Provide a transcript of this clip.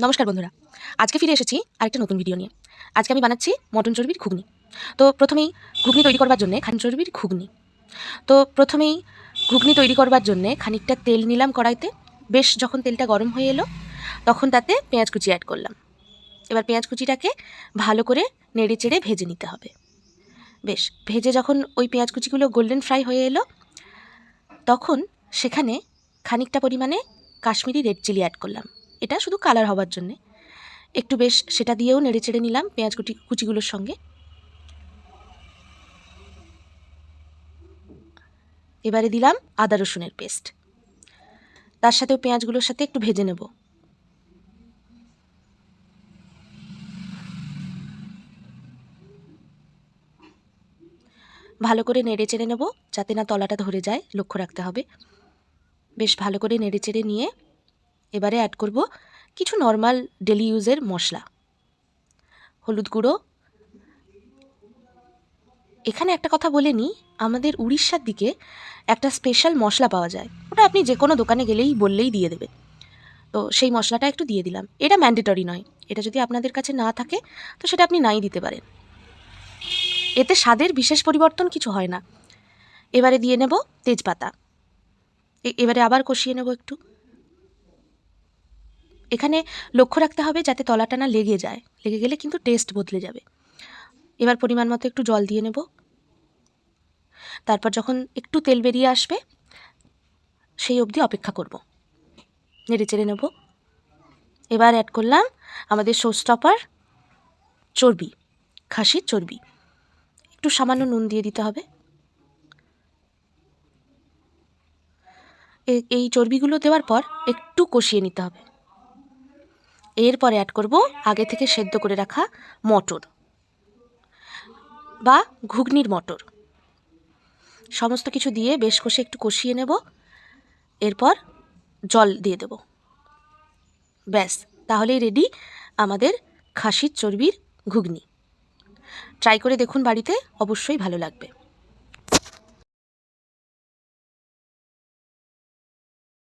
নমস্কার বন্ধুরা, আজকে ফিরে এসেছি আরেকটা নতুন ভিডিও নিয়ে। আজকে আমি বানাচ্ছি মটন চর্বির ঘুগনি। তো প্রথমেই ঘুগনি তৈরি করবার জন্য চর্বির ঘুগনি। তো প্রথমেই ঘুগনি তৈরি করবার জন্য খানিকটা তেল নিলাম কড়াইতে। বেশ যখন তেলটা গরম হয়ে এলো তখন তাতে পেঁয়াজ কুচি অ্যাড করলাম। এবার পেঁয়াজ কুচিটাকে ভালো করে নেড়ে চেড়ে ভেজে নিতে হবে। বেশ ভেজে যখন ওই পেঁয়াজ কুচিগুলো গোল্ডেন ফ্রাই হয়ে এলো তখন সেখানে খানিকটা পরিমাণে কাশ্মীরি রেড চিলি অ্যাড করলাম। এটা শুধু কালার হবার জন্যে। একটু বেশ সেটা দিয়েও নেড়ে চেড়ে নিলাম পেঁয়াজ কুচিগুলোর সঙ্গে। এবারে দিলাম আদা রসুনের পেস্ট, তার সাথেও পেঁয়াজগুলোর সাথে একটু ভেজে নেব। ভালো করে নেড়ে চেড়ে নেব যাতে না তলাটা ধরে যায়, লক্ষ্য রাখতে হবে। বেশ ভালো করে নেড়ে চেড়ে নিয়ে এবারে অ্যাড করব কিছু নর্মাল ডেলি ইউজের মশলা। হলুদ গুঁড়ো। এখানে একটা কথা বলে নিই, আমাদের উড়িষ্যার দিকে একটা স্পেশাল মশলা পাওয়া যায়, ওটা আপনি যে কোনো দোকানে গেলেই বললেই দিয়ে দেবে। তো সেই মশলাটা একটু দিয়ে দিলাম। এটা ম্যান্ডেটরি নয়, এটা যদি আপনাদের কাছে না থাকে তো সেটা আপনি নাই দিতে পারেন, এতে স্বাদের বিশেষ পরিবর্তন কিছু হয় না। এবারে দিয়ে নেব তেজপাতা। এবারে আবার কষিয়ে নেব একটু। এখানে লক্ষ্য রাখতে হবে যাতে তলাটা না লেগে যায়, লেগে গেলে কিন্তু টেস্ট বদলে যাবে। এবার পরিমাণ মতো একটু জল দিয়ে নেব। তারপর যখন একটু তেল বেরিয়ে আসবে সেই অবধি অপেক্ষা করব, নেড়ে চেড়ে নেব। এবার অ্যাড করলাম আমাদের শো স্টপার চর্বি, খাসির চর্বি। একটু সামান্য নুন দিয়ে দিতে হবে। এই চর্বিগুলো দেওয়ার পর একটু কষিয়ে নিতে হবে। এরপরে অ্যাড করব আগে থেকে সেদ্ধ করে রাখা মটর বা ঘুগনির মটর। সমস্ত কিছু দিয়ে বেশ কষে একটু কষিয়ে নেব। এরপর জল দিয়ে দেব। ব্যাস, তাহলেই রেডি আমাদের খাসির চর্বির ঘুগনি। ট্রাই করে দেখুন বাড়িতে, অবশ্যই ভালো লাগবে।